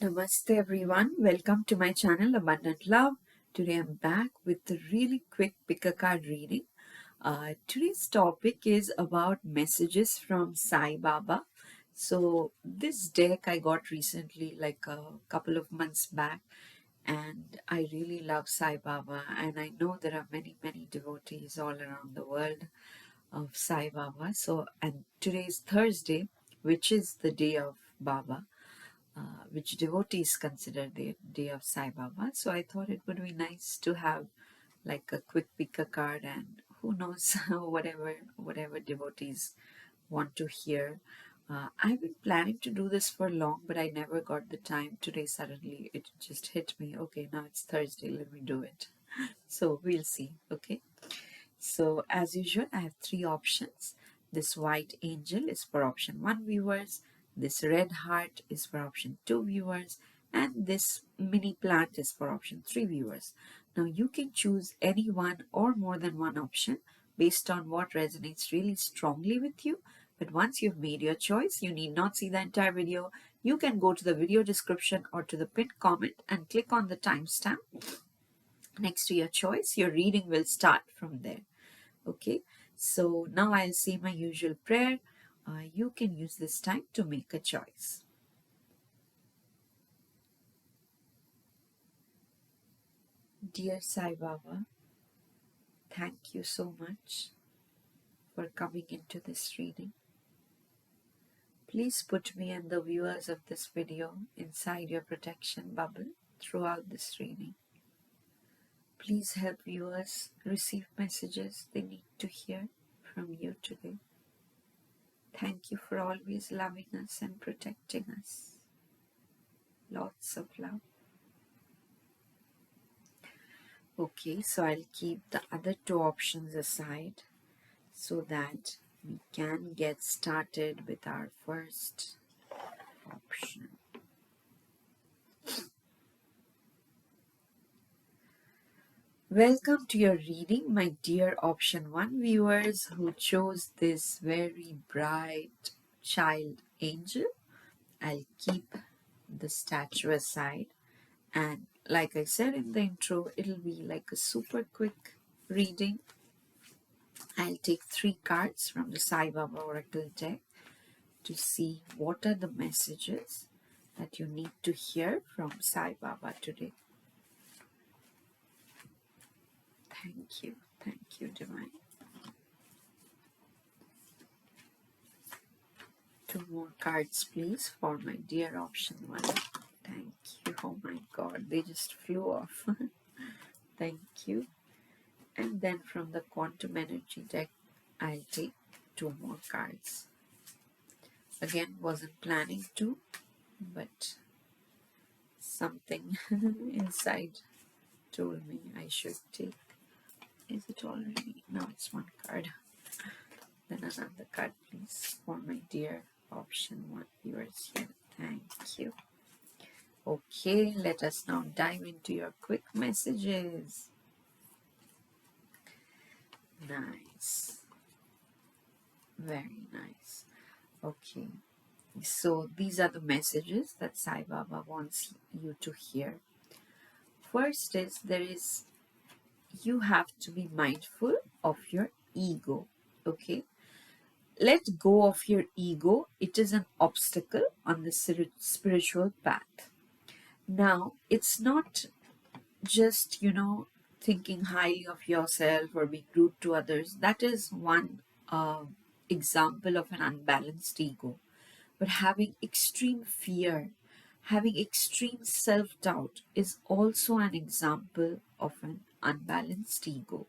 Namaste everyone, welcome to my channel Abundant Love. Today I'm back with a really quick pick a card reading. Today's topic is about messages from SaiBaba. So this deck I got recently, like a couple of months back, and I really love SaiBaba, and I know there are many devotees all around the world of SaiBaba. So, and today is Thursday, which is the day of Baba, which devotees consider the day of Sai Baba. So I thought it would be nice to have like a quick pick a card, and who knows, whatever devotees want to hear. I've been planning to do this for long, but I never got the time. Today suddenly it just hit me. Okay, now it's Thursday. Let me do it. So we'll see. Okay. So as usual, I have three options. This white angel is for option 1 viewers, this red heart is for option 2 viewers, and this mini plant is for option 3 viewers. Now you can choose any one or more than one option based on what resonates really strongly with you. But once you've made your choice, you need not see the entire video. You can go to the video description or to the pinned comment and click on the timestamp next to your choice. Your reading will start from there. Okay, so now I'll say my usual prayer. You can use this time to make a choice. Dear Sai Baba, thank you so much for coming into this reading. Please put me and the viewers of this video inside your protection bubble throughout this reading. Please help viewers receive messages they need to hear from you today. Thank you for always loving us and protecting us. Lots of love. Okay, so I'll keep the other two options aside so that we can get started with our first option. Welcome to your reading, my dear option 1 viewers who chose this very bright child angel. I'll keep the statue aside, and like I said in the intro, it'll be like a super quick reading. I'll take 3 cards from the SaiBaba Oracle deck to see what are the messages that you need to hear from SaiBaba today. Thank you, Divine. 2 more cards, please, for my dear option 1. Thank you. Oh my God, they just flew off. Thank you. And then from the Quantum Energy deck, I'll take 2 more cards. Again, wasn't planning to, but something inside told me I should take. Is it already? No, it's 1 card. Then another card, please, for my dear option 1 viewers here. Thank you. Okay, let us now dive into your quick messages. Nice. Very nice. Okay. So these are the messages that Sai Baba wants you to hear. First is you have to be mindful of your ego. Okay. Let go of your ego. It is an obstacle on the spiritual path. Now, it's not just, thinking highly of yourself or being rude to others. That is one example of an unbalanced ego. But having extreme fear, having extreme self-doubt is also an example of an unbalanced ego.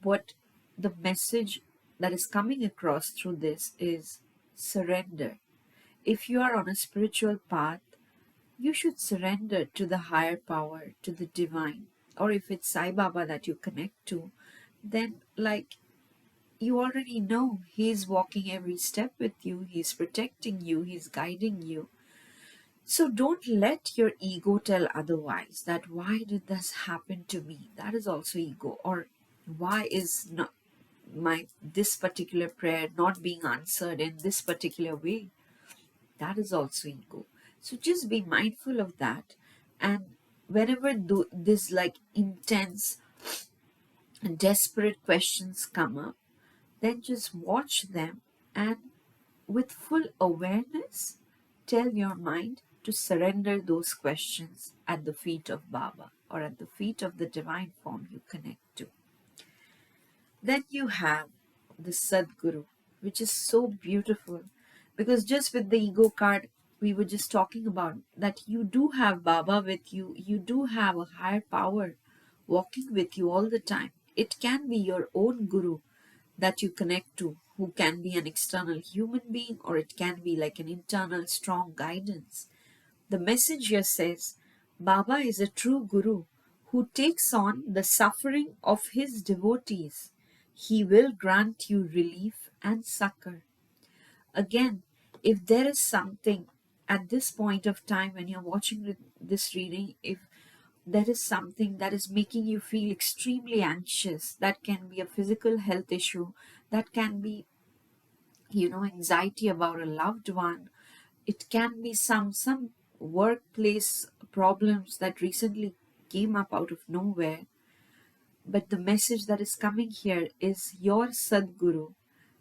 What the message that is coming across through this is surrender. If you are on a spiritual path, you should surrender to the higher power, to the divine. Or if it's Sai Baba that you connect to, then you already know he's walking every step with you, he's protecting you, he's guiding you. So don't let your ego tell otherwise, that why did this happen to me? That is also ego. Or why is not this particular prayer not being answered in this particular way? That is also ego. So just be mindful of that. And whenever this like intense and desperate questions come up, then just watch them and with full awareness tell your mind to surrender those questions at the feet of Baba or at the feet of the divine form you connect to. Then you have the Sadguru, which is so beautiful because just with the ego card, we were just talking about that you do have Baba with you, you do have a higher power walking with you all the time. It can be your own Guru that you connect to, who can be an external human being or it can be like an internal strong guidance. The message here says Baba is a true Guru who takes on the suffering of his devotees. He will grant you relief and succor. Again, if there is something at this point of time when you're watching this reading, if there is something that is making you feel extremely anxious, that can be a physical health issue, that can be, anxiety about a loved one, it can be some workplace problems that recently came up out of nowhere. But the message that is coming here is your Sadguru,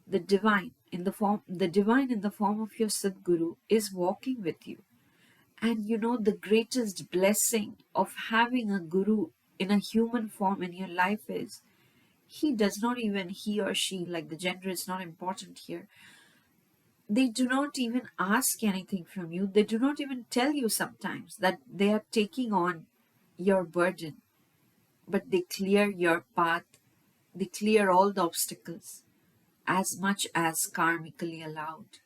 the divine in the form of your Sadguru is walking with you. And the greatest blessing of having a guru in a human form in your life is he or she, like the gender is not important here, they do not even ask anything from you. They do not even tell you sometimes that they are taking on your burden, but they clear your path, they clear all the obstacles as much as karmically allowed.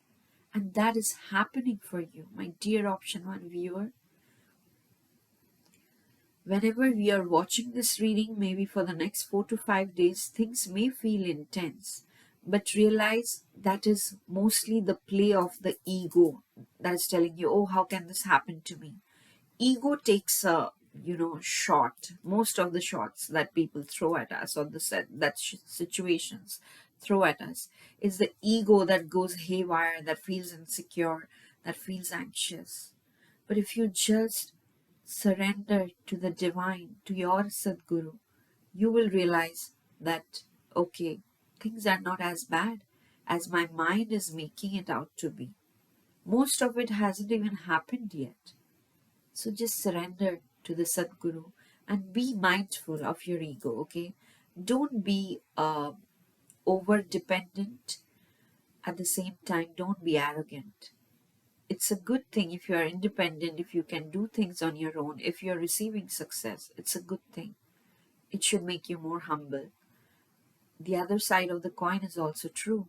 And that is happening for you, my dear Option 1 viewer. Whenever we are watching this reading, maybe for the next 4 to 5 days, things may feel intense, but realize that is mostly the play of the ego that is telling you, oh, how can this happen to me? Ego takes a shot. Most of the shots that people throw at us, or situations throw at us, is the ego that goes haywire, that feels insecure, that feels anxious. But if you just surrender to the divine, to your Sadguru, you will realize that, okay, things are not as bad as my mind is making it out to be. Most of it hasn't even happened yet. So just surrender to the Sadguru and be mindful of your ego, okay? Don't be over dependent. At the same time, don't be arrogant. It's a good thing if you are independent, if you can do things on your own, if you're receiving success. It's a good thing. It should make you more humble. The other side of the coin is also true.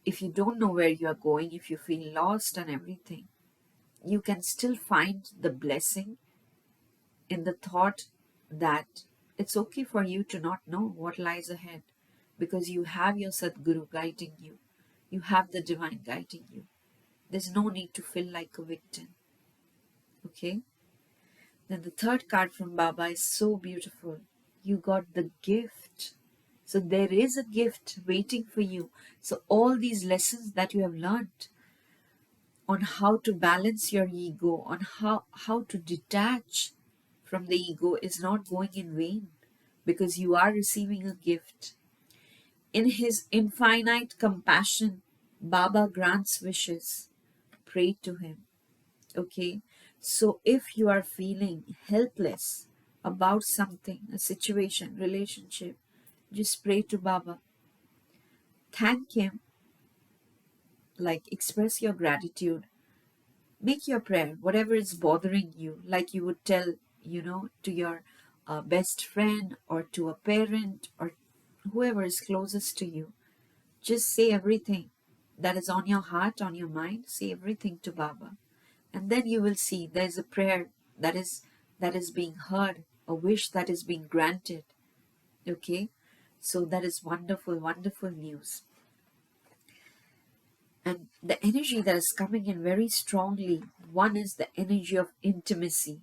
If you don't know where you are going, if you feel lost and everything, you can still find the blessing in the thought that it's okay for you to not know what lies ahead because you have your Sadguru guiding you. You have the divine guiding you. There's no need to feel like a victim. Okay? Then the third card from Baba is so beautiful. You got the gift. So there is a gift waiting for you. So all these lessons that you have learned on how to balance your ego, on how to detach from the ego is not going in vain because you are receiving a gift. In his infinite compassion, Baba grants wishes. Pray to him. Okay? So if you are feeling helpless about something, a situation, relationship, just pray to Baba. Thank him. Like express your gratitude. Make your prayer, whatever is bothering you, like you would tell, to your best friend or to a parent or whoever is closest to you. Just say everything that is on your heart, on your mind. Say everything to Baba. And then you will see there's a prayer that is being heard, a wish that is being granted. Okay? So that is wonderful, wonderful news. And the energy that is coming in very strongly, one is the energy of intimacy.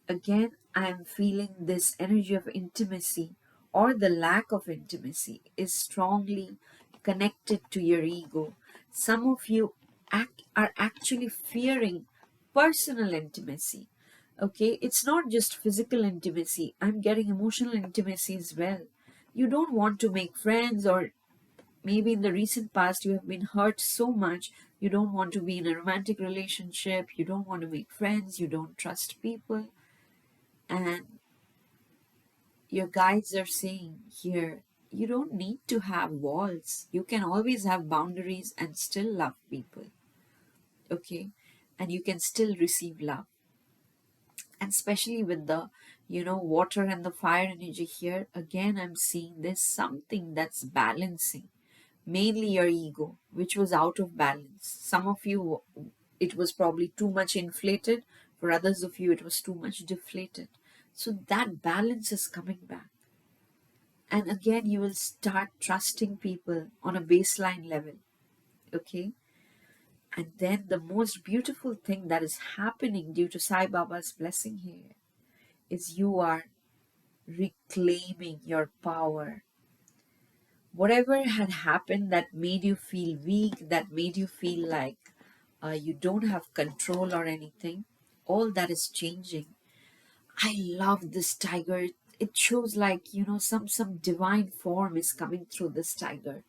Again, I am feeling this energy of intimacy or the lack of intimacy is strongly connected to your ego. Some of you are actually fearing personal intimacy. Okay, it's not just physical intimacy, I'm getting emotional intimacy as well. You don't want to make friends, or maybe in the recent past you have been hurt so much, you don't want to be in a romantic relationship, you don't want to make friends, you don't trust people. And your guides are saying here, you don't need to have walls. You can always have boundaries and still love people. Okay? And you can still receive love. And especially with the, water and the fire energy here, again, I'm seeing there's something that's balancing. Mainly your ego, which was out of balance. Some of you, it was probably too much inflated. For others of you, it was too much deflated. So that balance is coming back. And again, you will start trusting people on a baseline level. Okay? And then the most beautiful thing that is happening due to Sai Baba's blessing here is you are reclaiming your power. Whatever had happened that made you feel weak, that made you feel like you don't have control or anything, all that is changing. I love this tiger. It shows like, some divine form is coming through this tiger.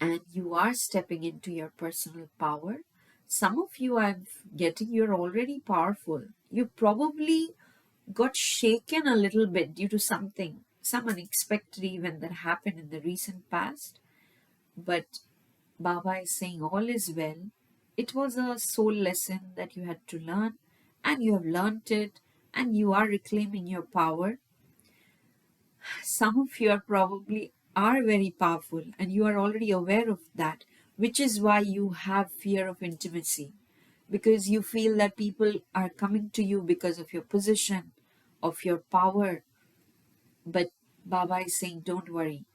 And you are stepping into your personal power. Some of you, I'm getting, you're already powerful. You probably got shaken a little bit due to something, some unexpected event that happened in the recent past. But Baba is saying all is well. It was a soul lesson that you had to learn, and you have learnt it, and you are reclaiming your power. Some of you are very powerful, and you are already aware of that, which is why you have fear of intimacy, because you feel that people are coming to you because of your position, of your power. But Baba is saying, don't worry,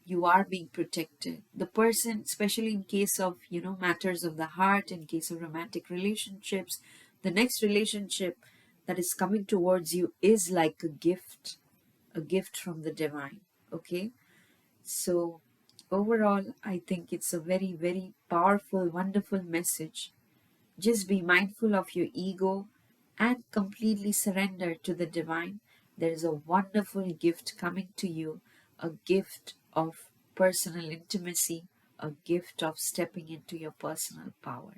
you are being protected. The person, especially in case of, matters of the heart, in case of romantic relationships, the next relationship that is coming towards you is like a gift from the divine. Okay? So, overall, I think it's a very, very powerful, wonderful message. Just be mindful of your ego and completely surrender to the divine. There is a wonderful gift coming to you, a gift of personal intimacy, a gift of stepping into your personal power.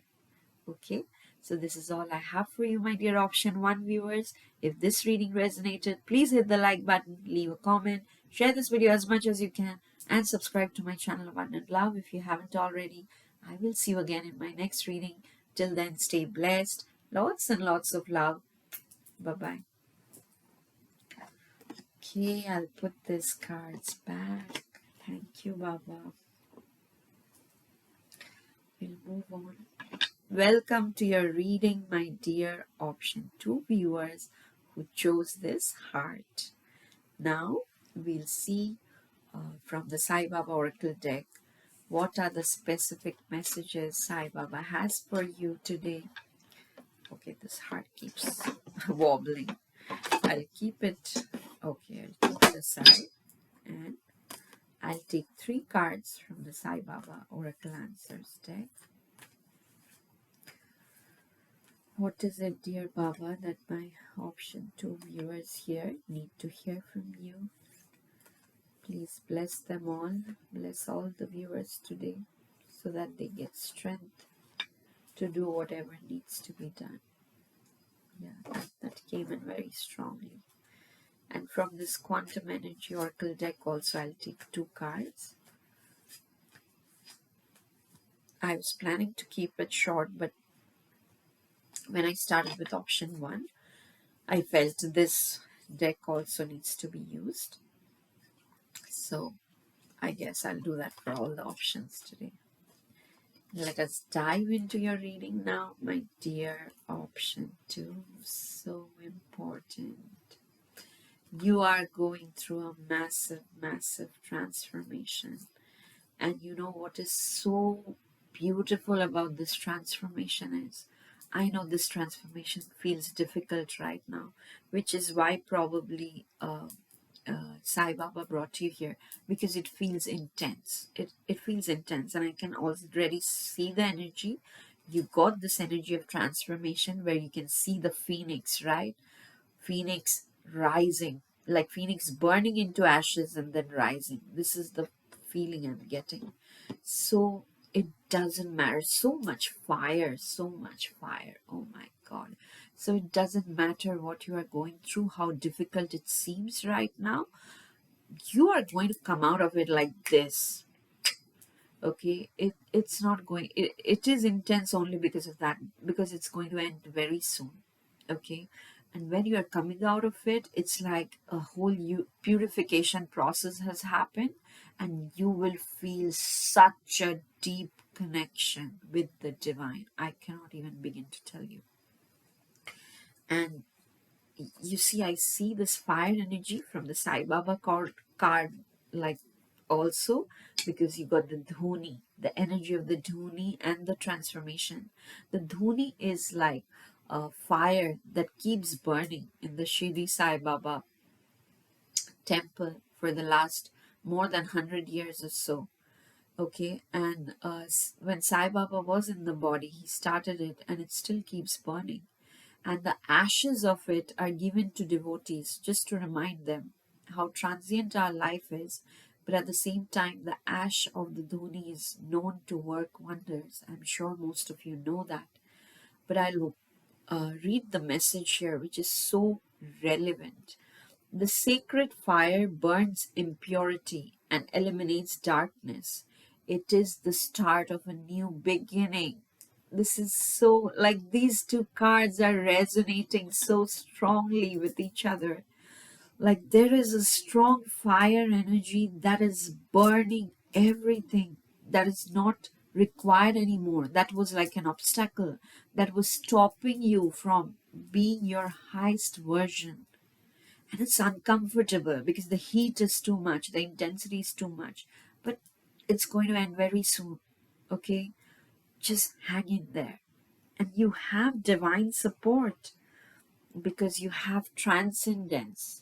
Okay, so this is all I have for you, my dear option 1 viewers. If this reading resonated, please hit the like button, leave a comment, share this video as much as you can, and subscribe to my channel Abundant Love if you haven't already. I will see you again in my next reading. Till then, stay blessed. Lots and lots of love. Bye-bye. Okay, I'll put these cards back. Thank you, Baba. We'll move on. Welcome to your reading, my dear option 2 viewers who chose this heart. Now we'll see from the SaiBaba Oracle deck what are the specific messages SaiBaba has for you today. Okay, this heart keeps wobbling. I'll keep it. Okay, I'll keep it aside, and I'll take 3 cards from the SaiBaba Oracle Answers deck. What is it, dear Baba, that my option 2 viewers here need to hear from you? Please bless them all. Bless all the viewers today so that they get strength to do whatever needs to be done. Yeah, that came in very strongly. And from this Quantum Energy Oracle deck also, I'll take 2 cards. I was planning to keep it short, but when I started with option 1, I felt this deck also needs to be used. So I guess I'll do that for all the options today. Let us dive into your reading now, my dear option 2. So important. You are going through a massive, massive transformation. And you know what is so beautiful about this transformation is, I know this transformation feels difficult right now, which is why probably Sai Baba brought you here, because it feels intense. It feels intense, and I can already see the energy. you got this energy of transformation where you can see the phoenix, right? Phoenix rising, like phoenix burning into ashes and then rising. This is the feeling I'm getting. So it doesn't matter. So much fire, so much fire. Oh my God. So it doesn't matter what you are going through, how difficult it seems right now. You are going to come out of it like this. Okay, it's not going, it is intense only because of that, because it's going to end very soon. Okay, and when you are coming out of it, it's like a whole purification process has happened, and you will feel such a deep connection with the divine. I cannot even begin to tell you. And you see, I see this fire energy from the SaiBaba card, like also because you got the dhuni, the energy of the dhuni and the transformation. The dhuni is like a fire that keeps burning in the Shirdi Sai Baba temple for the last more than 100 years or so. Okay, and when Sai Baba was in the body, he started it and it still keeps burning, and the ashes of it are given to devotees just to remind them how transient our life is. But at the same time, the ash of the dhoni is known to work wonders. I'm sure most of you know that. But I'll read the message here, which is so relevant. The sacred fire burns impurity and eliminates darkness. It is the start of a new beginning. This is so, like, these two cards are resonating so strongly with each other. Like there is a strong fire energy that is burning everything that is not required anymore. That was like an obstacle that was stopping you from being your highest version. And it's uncomfortable because the heat is too much, the intensity is too much. But it's going to end very soon. Okay? Just hang in there. And you have divine support because you have transcendence.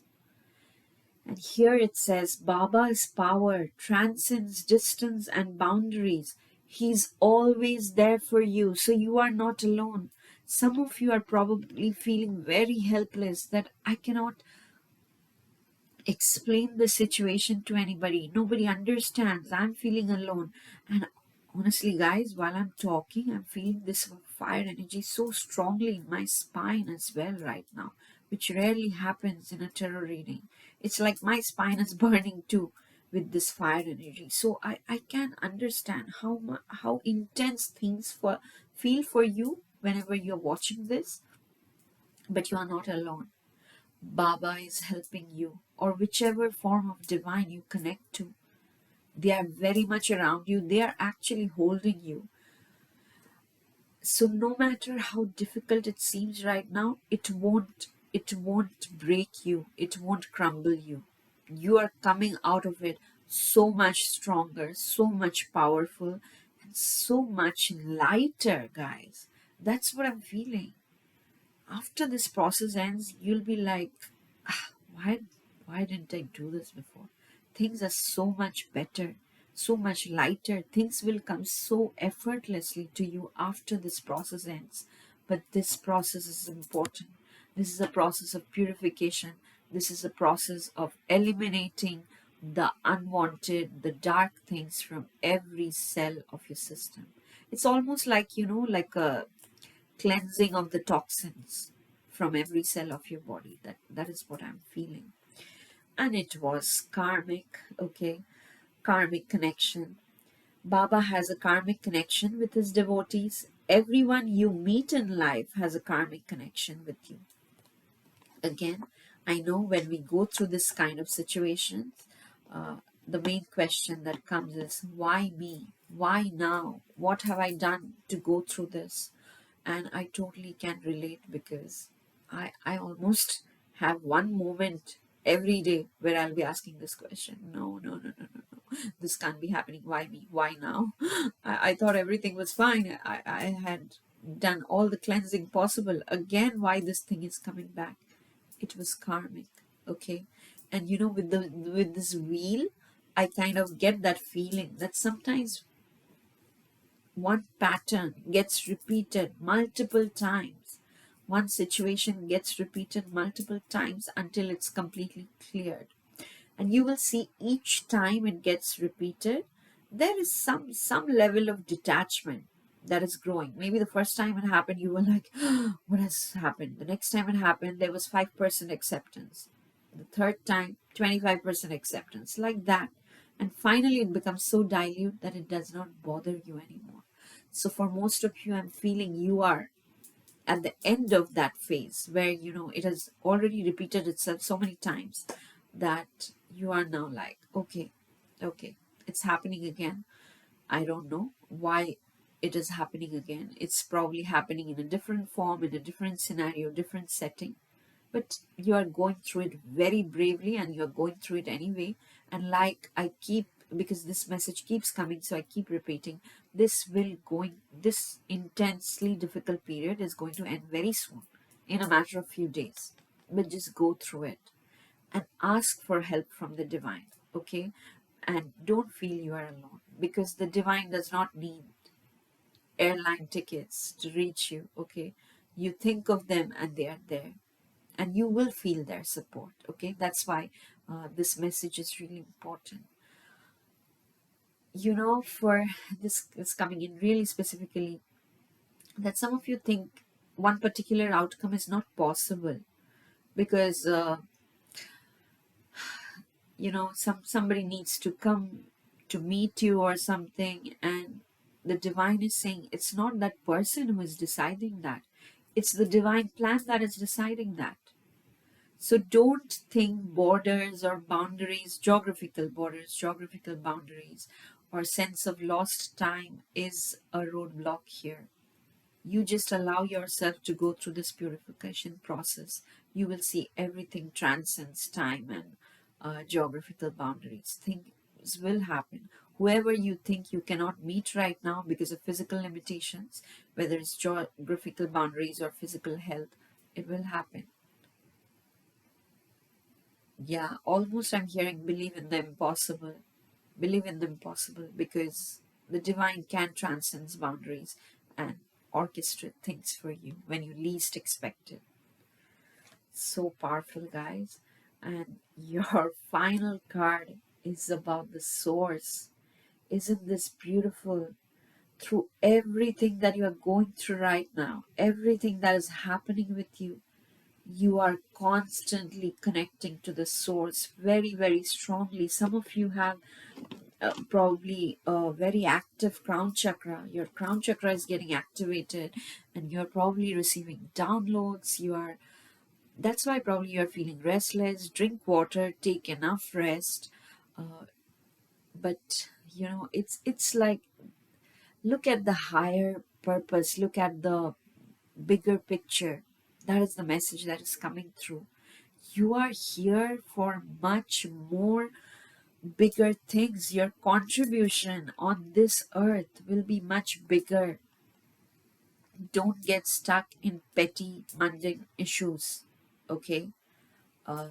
And here it says Baba's power transcends distance and boundaries. He's always there for you, so you are not alone. Some of you are probably feeling very helpless that I cannot explain the situation to anybody. Nobody understands. I'm feeling alone. And honestly, guys, while I'm talking, I'm feeling this fire energy so strongly in my spine as well right now, which rarely happens in a tarot reading. It's like my spine is burning too with this fire energy. So I can understand how intense things feel for you whenever you're watching this, but you are not alone. Baba is helping you, or whichever form of divine you connect to. They are very much around you. They are actually holding you. So no matter how difficult it seems right now, it won't break you. It won't crumble you. You are coming out of it so much stronger, so much powerful, and so much lighter, guys. That's what I'm feeling. After this process ends, you'll be like, "Ah, why didn't I do this before? Things are so much better, so much lighter. Things will come so effortlessly to you after this process ends." But this process is important. This is a process of purification. This is a process of eliminating the unwanted, the dark things from every cell of your system. It's almost like, like a cleansing of the toxins from every cell of your body. That is what I'm feeling. And it was karmic. Okay, karmic connection. Baba has a karmic connection with his devotees. Everyone you meet in life has a karmic connection with you. Again, I know when we go through this kind of situations, uh, the main question that comes is, why me? Why now? What have I done to go through this? And I totally can relate because I almost have one moment every day where I'll be asking this question. No, no, no, no, no, no. This can't be happening. Why me? Why now? I thought everything was fine. I had done all the cleansing possible. Again, why this thing is coming back? It was karmic. Okay. And with this wheel, I kind of get that feeling that sometimes one pattern gets repeated multiple times. One situation gets repeated multiple times until it's completely cleared. And you will see each time it gets repeated, there is some level of detachment that is growing. Maybe the first time it happened, you were like, what has happened? The next time it happened, there was 5% acceptance. The third time, 25% acceptance, like that. And finally, it becomes so dilute that it does not bother you anymore. So, for most of you, I'm feeling you are at the end of that phase where it has already repeated itself so many times that you are now like, okay, it's happening again. I don't know why it is happening again. It's probably happening in a different form, in a different scenario, different setting, but you are going through it very bravely and you're going through it anyway. And like I keep, because this message keeps coming, so I keep repeating, this intensely difficult period is going to end very soon, in a matter of few days. But just go through it and ask for help from the divine. Okay, and don't feel you are alone, because the divine does not need airline tickets to reach you. Okay, you think of them and they are there, and you will feel their support. Okay, that's why this message is really important. For this is coming in really specifically, that some of you think one particular outcome is not possible because somebody needs to come to meet you or something, and the divine is saying it's not that person who is deciding that, it's the divine plan that is deciding that. So don't think borders or boundaries, geographical boundaries, or sense of lost time is a roadblock here. You just allow yourself to go through this purification process. You will see everything transcends time and geographical boundaries. Things will happen. Whoever you think you cannot meet right now because of physical limitations, whether it's geographical boundaries or physical health, it will happen. Yeah, almost I'm hearing believe in the impossible. Believe in the impossible, because the divine can transcend boundaries and orchestrate things for you when you least expect it. So powerful, guys. And your final card is about the source. Isn't this beautiful? Through everything that you are going through right now, everything that is happening with you, you are constantly connecting to the source very, very strongly. Some of you have probably a very active crown chakra. Your crown chakra is getting activated and you're probably receiving downloads. That's why probably you're feeling restless. Drink water, take enough rest. But it's like, look at the higher purpose, look at the bigger picture. That is the message that is coming through. You are here for much more bigger things. Your contribution on this earth will be much bigger. Don't get stuck in petty, mundane issues. Okay? Uh,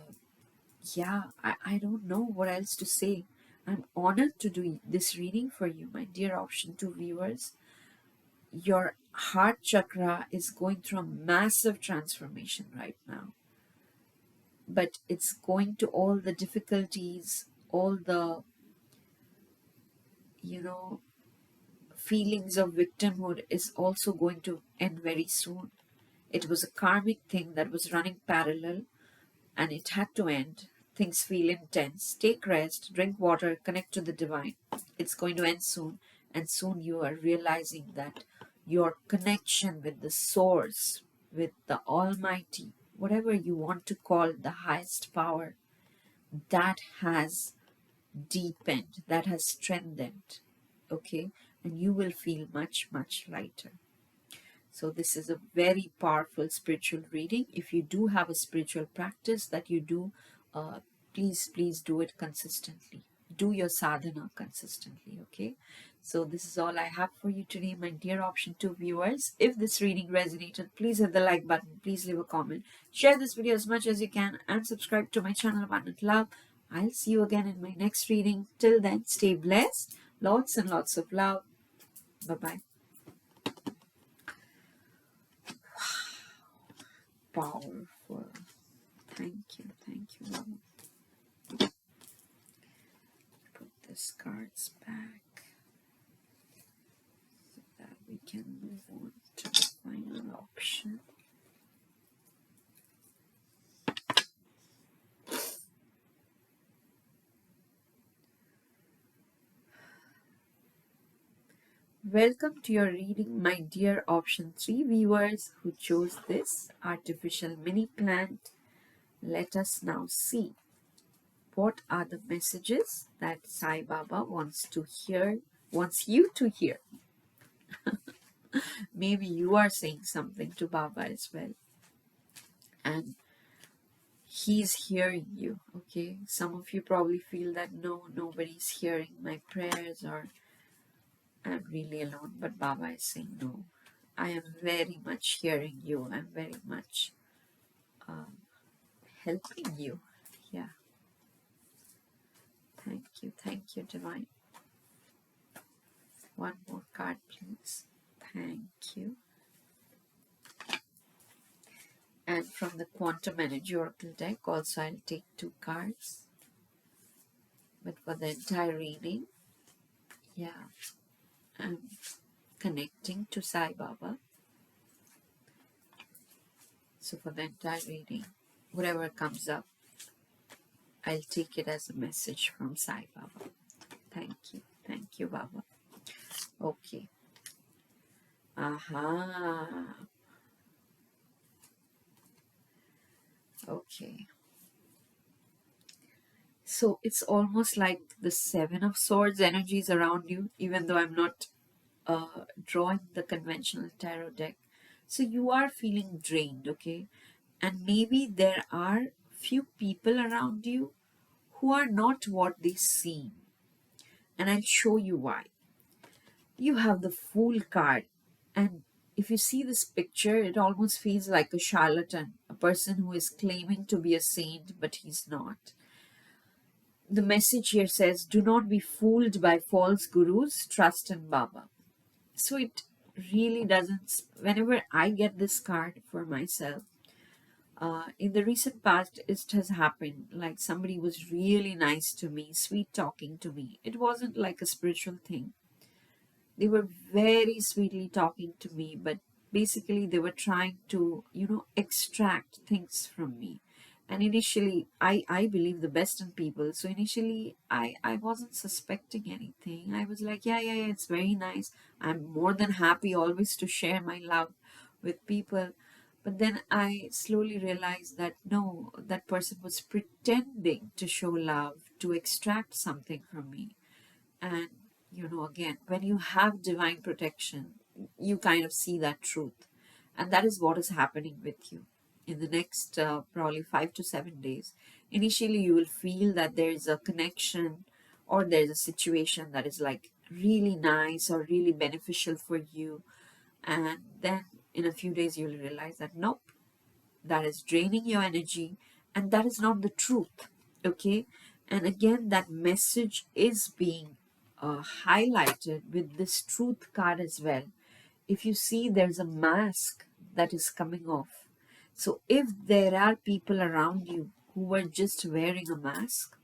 yeah, I don't know what else to say. I'm honored to do this reading for you, my dear option 2 viewers. Your heart chakra is going through a massive transformation right now, but it's going to all the difficulties, all the, you know, feelings of victimhood is also going to end very soon. It was a karmic thing that was running parallel and it had to end. Things feel intense. Take rest, drink water, connect to the divine. It's going to end soon, and soon you are realizing that your connection with the source, with the Almighty, whatever you want to call the highest power, that has deepened, that has strengthened. Okay? And you will feel much, much lighter. So this is a very powerful spiritual reading. If you do have a spiritual practice that you do, uh, please do it consistently. Do your sadhana consistently, okay? So this is all I have for you today, my dear option 2 viewers. If this reading resonated, please hit the like button, please leave a comment, share this video as much as you can, and subscribe to my channel Abundant Love. I'll see you again in my next reading. Till then, stay blessed. Lots and lots of love. Bye-bye. powerful. Thank you, Baba. Put these cards back so that we can move on to the final option. Welcome to your reading, my dear option 3 viewers who chose this artificial mini plant. Let us now see what are the messages that SaiBaba wants you to hear. Maybe you are saying something to Baba as well, and he's hearing you. Okay, some of you probably feel that nobody's hearing my prayers, or I'm really alone, but Baba is saying no, I am very much hearing you. I'm very much helping you. Yeah, thank you, Divine. One more card, please. Thank you. And from the Quantum Energy Oracle deck, also I'll take 2 cards. But for the entire reading, yeah, I'm connecting to SaiBaba. So for the entire reading, whatever comes up, I'll take it as a message from SaiBaba. Thank you, Baba. Okay. Aha. Okay. So it's almost like the 7 of Swords energies around you, even though I'm not drawing the conventional tarot deck. So you are feeling drained, okay? And maybe there are few people around you who are not what they seem. And I'll show you why. You have the Fool card, and if you see this picture, it almost feels like a charlatan, a person who is claiming to be a saint, but he's not. The message here says, do not be fooled by false gurus, trust in Baba. So it really doesn't, whenever I get this card for myself, in the recent past, it has happened like somebody was really nice to me, sweet talking to me. It wasn't like a spiritual thing. They were very sweetly talking to me, but basically they were trying to, extract things from me. And initially, I believe the best in people. So initially, I wasn't suspecting anything. I was like, yeah, it's very nice. I'm more than happy always to share my love with people. But then I slowly realized that no, that person was pretending to show love, to extract something from me. And, again, when you have divine protection, you kind of see that truth. And that is what is happening with you in the next probably 5 to 7 days. Initially, you will feel that there is a connection or there's a situation that is like really nice or really beneficial for you. And then in a few days, you'll realize that nope, that is draining your energy and that is not the truth. Okay. And again, that message is being highlighted with this truth card as well. If you see, there's a mask that is coming off. So if there are people around you who were just wearing a mask,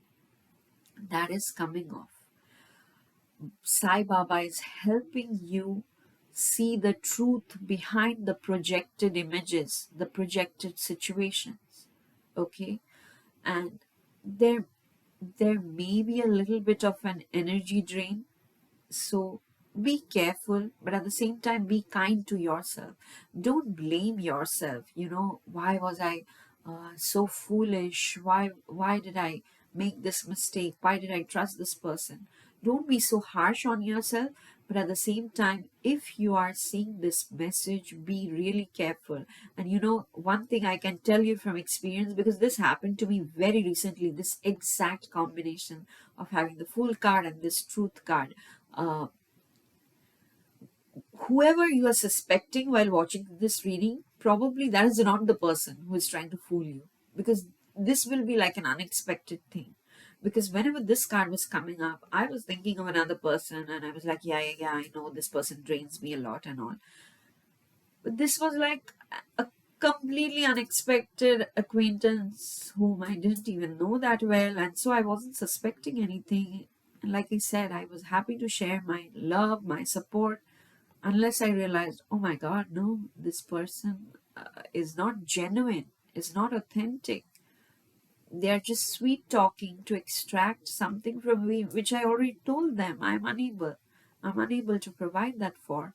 that is coming off. SaiBaba is helping you see the truth behind the projected images, the projected situations. Okay. And there there may be a little bit of an energy drain. So be careful, but at the same time, be kind to yourself. Don't blame yourself. Why was I so foolish? Why did I make this mistake? Why did I trust this person? Don't be so harsh on yourself. But at the same time, if you are seeing this message, be really careful. And one thing I can tell you from experience, because this happened to me very recently, this exact combination of having the Fool card and this Truth card. Uh, Whoever you are suspecting while watching this reading, probably that is not the person who is trying to fool you, because this will be like an unexpected thing. Because whenever this card was coming up, I was thinking of another person and I was like, yeah, I know this person drains me a lot and all. But this was like a completely unexpected acquaintance whom I didn't even know that well, and so I wasn't suspecting anything. And like I said, I was happy to share my love, my support, unless I realized, oh my God, no, this person is not genuine, is not authentic. They are just sweet talking to extract something from me, which I already told them I'm unable. I'm unable to provide that for.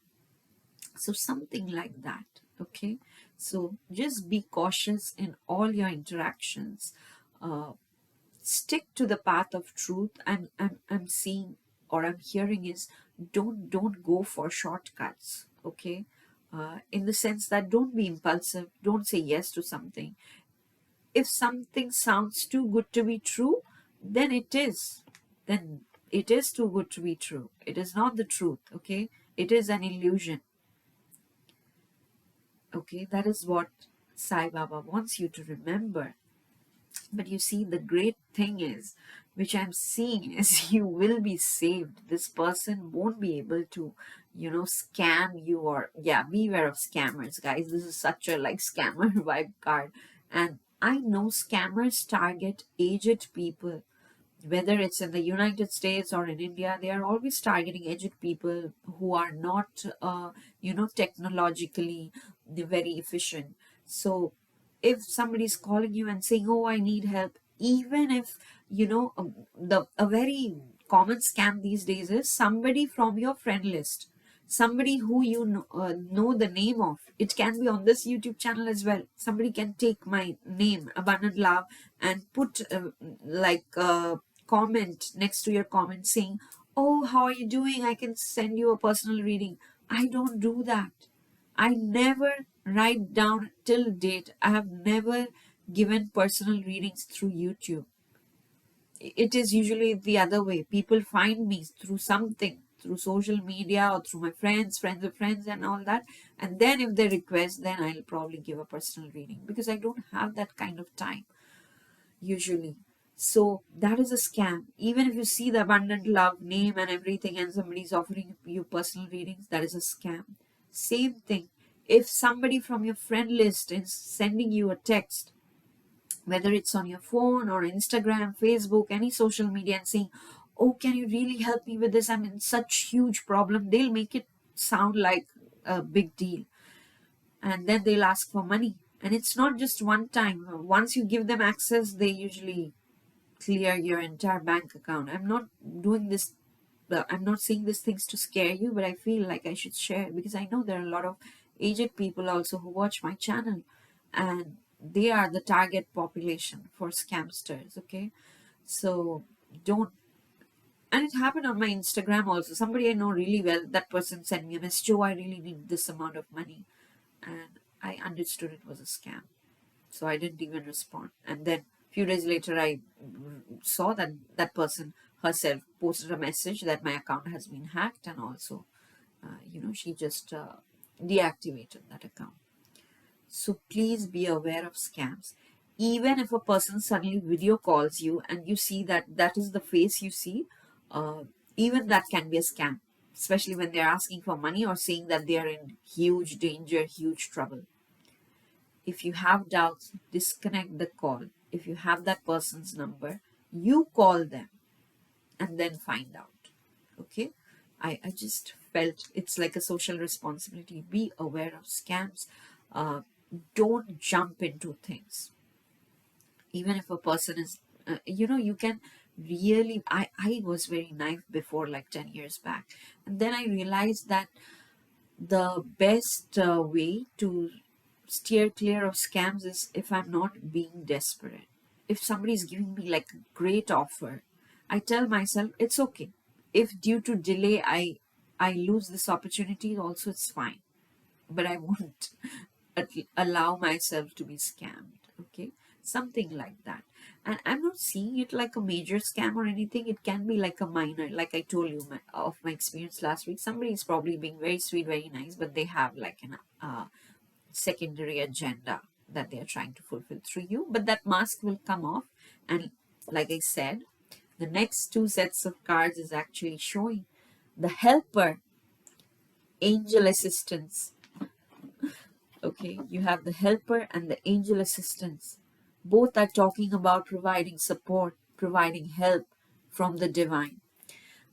So something like that. Okay. So just be cautious in all your interactions. Uh, Stick to the path of truth. And I'm seeing or I'm hearing is don't go for shortcuts. Okay. In the sense that don't be impulsive. Don't say yes to something. If something sounds too good to be true, then it is. Then it is too good to be true. It is not the truth. Okay. It is an illusion. Okay, that is what Sai Baba wants you to remember. But you see, the great thing is, which I'm seeing, is you will be saved. This person won't be able to, scam you or, yeah, beware of scammers, guys. This is such a like scammer vibe card. And I know scammers target aged people, whether it's in the United States or in India. They are always targeting aged people who are not, technologically very efficient. So if somebody is calling you and saying, "Oh, I need help," even if the a very common scam these days is somebody from your friend list, somebody who know the name of. It can be on this YouTube channel as well. Somebody can take my name, Abundant Love, and put like comment next to your comment saying, "Oh, how are you doing? I can send you a personal reading." I don't do that. I never write down till date. I have never given personal readings through YouTube. It is usually the other way. People find me through something, through social media or through my friends of friends and all that. And then if they request, then I'll probably give a personal reading because I don't have that kind of time usually. So that is a scam. Even if you see the Abundant Love name and everything and somebody's offering you personal readings, that is a scam. Same thing. If somebody from your friend list is sending you a text, whether it's on your phone or Instagram, Facebook, any social media, and saying, "Oh, can you really help me with this? I'm in such huge problem." They'll make it sound like a big deal. And then they'll ask for money. And it's not just one time. Once you give them access, they usually clear your entire bank account. Doing this, I'm not saying these things to scare you, but I feel like I should share because I know there are a lot of aged people also who watch my channel, and they are the target population for scamsters. Okay, so don't. And it happened on my Instagram also. Somebody I know really well, that person sent me a message, "Joe, I really need this amount of money," and I understood it was a scam. So I didn't even respond. And then a few days later, I saw that that person herself posted a message that my account has been hacked, and also, she just deactivated that account. So please be aware of scams. Even if a person suddenly video calls you and you see that that is the face you see, uh, even that can be a scam, especially when they're asking for money or saying that they are in huge danger, huge trouble. If you have doubts, disconnect the call. If you have that person's number, you call them and then find out. Okay? I just felt it's like a social responsibility. Be aware of scams. Uh, don't jump into things. Even if a person is, you can really. I was very naive before, like 10 years back. And then I realized that the best way to steer clear of scams is if I'm not being desperate. If somebody is giving me like a great offer, I tell myself it's okay. If due to delay I lose this opportunity, also it's fine. But I won't allow myself to be scammed. Okay, something like that. And I'm not seeing it like a major scam or anything. It can be like a minor, like I told you of my experience last week. Somebody is probably being very sweet, very nice, but they have like an secondary agenda that they are trying to fulfill through you. But that mask will come off. And like I said, the next two sets of cards is actually showing the helper, angel assistance. Okay, you have the helper and the angel assistance. Both are talking about providing support, providing help from the divine.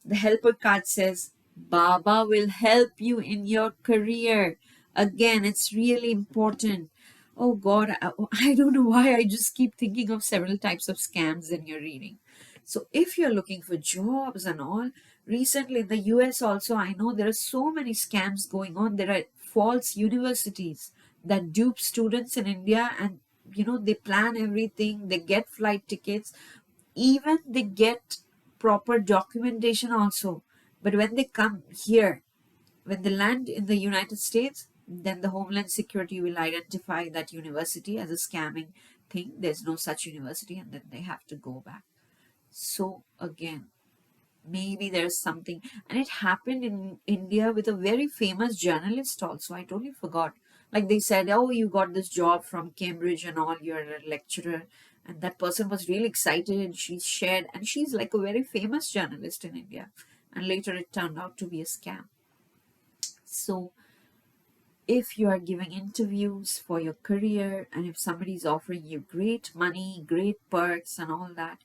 The helper card says, Baba will help you in your career. Again, it's really important. Oh God, I don't know why I just keep thinking of several types of scams in your reading. So, if you're looking for jobs and all, recently in the US also, I know there are so many scams going on. There are false universities that dupe students in India, and they plan everything, they get flight tickets, even they get proper documentation also. But when they come here, when they land in the United States, then the Homeland Security will identify that university as a scamming thing. There's no such university, and then they have to go back. So again, maybe there's something, and it happened in India with a very famous journalist also. I totally forgot. Like they said, oh, you got this job from Cambridge and all, you're a lecturer. And that person was really excited, and she shared, and she's like a very famous journalist in India. And later it turned out to be a scam. So if you are giving interviews for your career, and if somebody's offering you great money, great perks and all that,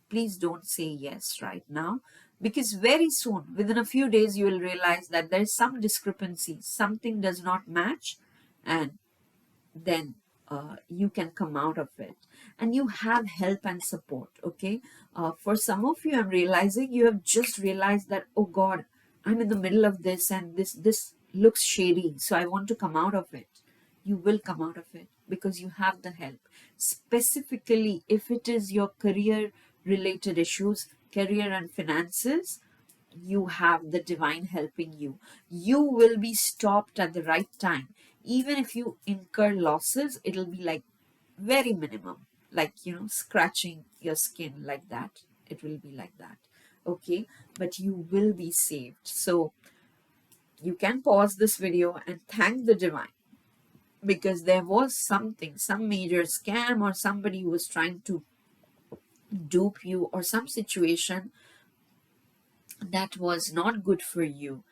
please don't say yes right now, because very soon, within a few days, you will realize that there is some discrepancy, something does not match, and then you can come out of it, and you have help and support. Okay, for some of you, I'm realizing you have just realized that, oh God, I'm in the middle of this, and this looks shady, so I want to come out of it. You will come out of it because you have the help. Specifically, if it is your career related issues, career and finances, you have the divine helping you. You will be stopped at the right time. Even if you incur losses, it'll be like very minimum, like scratching your skin, like that. It will be like that. Okay, but you will be saved. So you can pause this video and thank the divine, because there was something, some major scam, or somebody who was trying to dupe you, or some situation that was not good for you,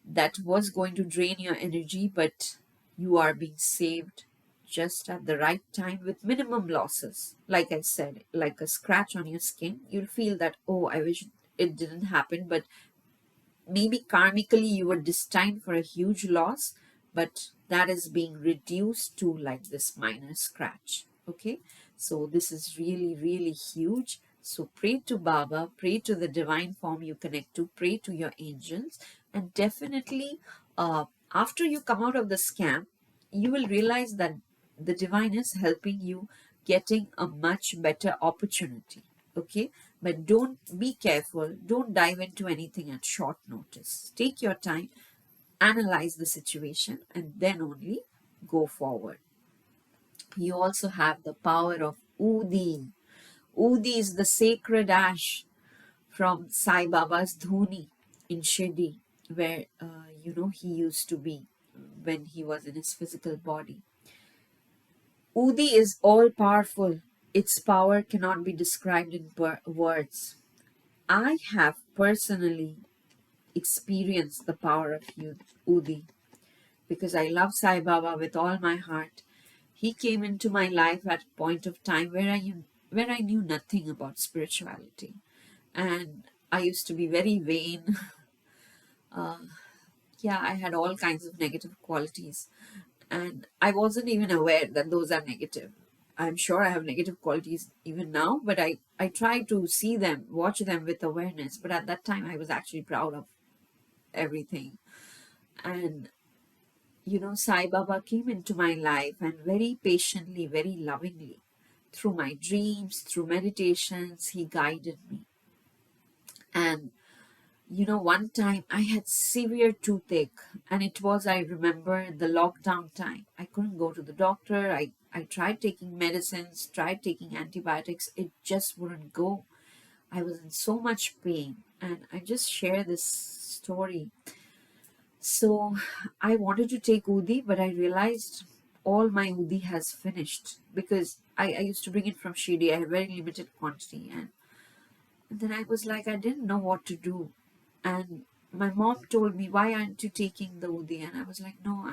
that was going to drain your energy, but you are being saved just at the right time with minimum losses. Like I said, like a scratch on your skin, you'll feel that, oh, I wish it didn't happen, but maybe karmically you were destined for a huge loss, but that is being reduced to like this minor scratch. Okay, so this is really, really huge. So pray to Baba, pray to the divine form you connect to, pray to your angels, and definitely after you come out of the scam, you will realize that the divine is helping you getting a much better opportunity. Okay, but don't, be careful, don't dive into anything at short notice. Take your time, analyze the situation, and then only go forward. You also have the power of Udi. Udi is the sacred ash from SaiBaba's Dhuni in Shirdi, where he used to be when he was in his physical body. Udi is all powerful. Its power cannot be described in words. I have personally experienced the power of Udi, because I love Sai Baba with all my heart. He came into my life at a point of time where I knew nothing about spirituality, and I used to be very vain. Yeah, I had all kinds of negative qualities, and I wasn't even aware that those are negative. I'm sure I have negative qualities even now, but I try to see them, watch them with awareness. But at that time, I was actually proud of everything. And Sai Baba came into my life, and very patiently, very lovingly, through my dreams, through meditations, he guided me. And one time I had severe toothache, and it was, I remember, the lockdown time. I couldn't go to the doctor. I tried taking medicines, tried taking antibiotics. It just wouldn't go. I was in so much pain. And I just share this story. So I wanted to take Udi, but I realized all my Udi has finished, because I used to bring it from Shirdi. I had very limited quantity. And then I was like, I didn't know what to do. And my mom told me, why aren't you taking the Udi? And I was like, no,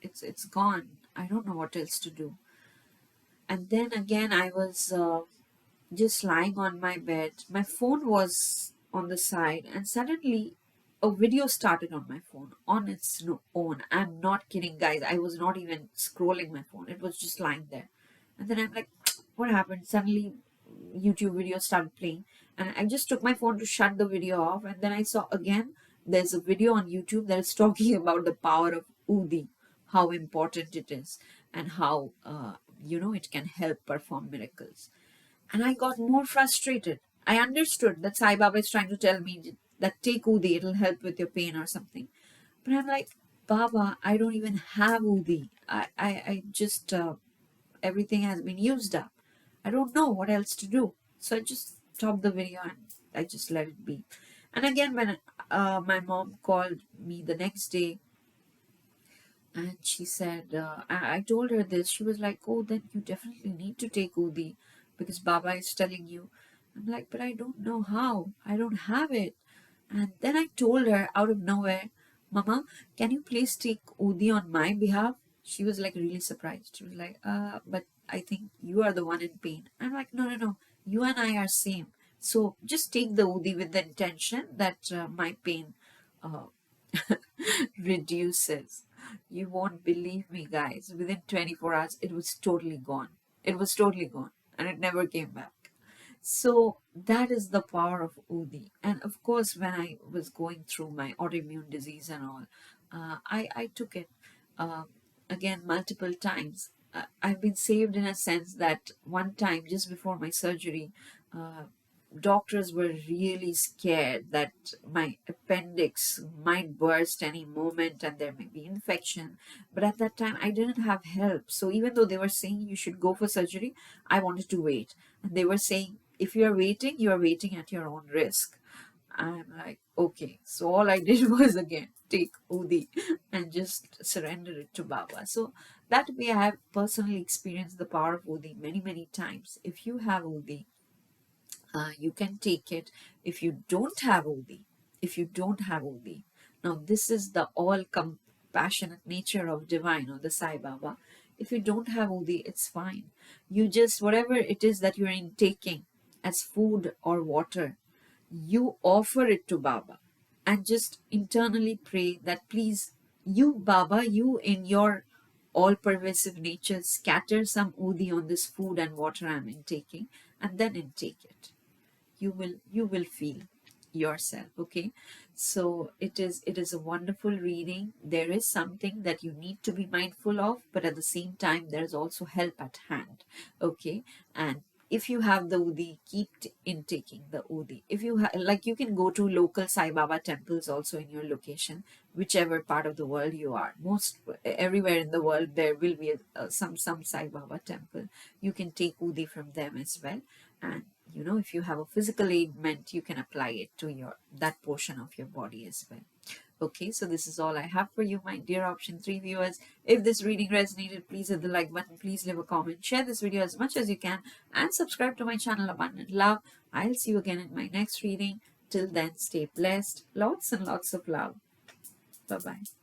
it's gone. I don't know what else to do. And then again, I was just lying on my bed. My phone was on the side, and suddenly a video started on my phone on its own. I'm not kidding, guys. I was not even scrolling my phone, it was just lying there. And then I'm like, what happened? Suddenly, YouTube videos started playing, and I just took my phone to shut the video off. And then I saw again there's a video on YouTube that is talking about the power of Udi, how important it is, and how it can help perform miracles. And I got more frustrated. I understood that Sai Baba is trying to tell me that take Udi, it'll help with your pain or something. But I'm like, Baba, I don't even have Udi. I just, everything has been used up. I don't know what else to do. So I just stopped the video and I just let it be. And again, when my mom called me the next day, and she said, I told her this. She was like, oh, then you definitely need to take Udi because Baba is telling you. I'm like, but I don't know how. I don't have it. And then I told her out of nowhere, Mama, can you please take Udi on my behalf? She was like really surprised. She was like, but I think you are the one in pain. I'm like, no, no, no. You and I are same. So just take the Udi with the intention that my pain uh, reduces. You won't believe me, guys. Within 24 hours, it was totally gone. It was totally gone and it never came back. So that is the power of Udi. And of course, when I was going through my autoimmune disease and all, I took it uh, again multiple times. I've been saved in a sense that one time, just before my surgery, uh, doctors were really scared that my appendix might burst any moment and there may be infection. But at that time, I didn't have help. So even though they were saying you should go for surgery, I wanted to wait. And they were saying, if you are waiting at your own risk. I'm like, okay. So all I did was again take Udi and just surrender it to Baba. So that way I have personally experienced the power of Udi many, many times. If you have Udi, you can take it. If you don't have Udi, now this is the all compassionate nature of divine or the Sai Baba. If you don't have Udi, it's fine. You just, whatever it is that you're intaking as food or water, you offer it to Baba and just internally pray that please, you, Baba, you in your all pervasive nature, scatter some Udi on this food and water I'm intaking and then intake it. You will feel yourself. Okay, so it is a wonderful reading. There is something that you need to be mindful of, but at the same time there's also help at hand. Okay, and if you have the Udi, keep intaking the Udi. If you like, you can go to local Sai Baba temples also in your location, whichever part of the world you are. Most everywhere in the world there will be some Sai Baba temple. You can take Udi from them as well. And if you have a physical ailment, you can apply it to your that portion of your body as well. Okay, so this is all I have for you, my dear option 3 viewers. If this reading resonated, please hit the like button, please leave a comment, share this video as much as you can, and subscribe to my channel Abundant Love. I'll see you again in my next reading. Till then, stay blessed. Lots and lots of love. Bye bye.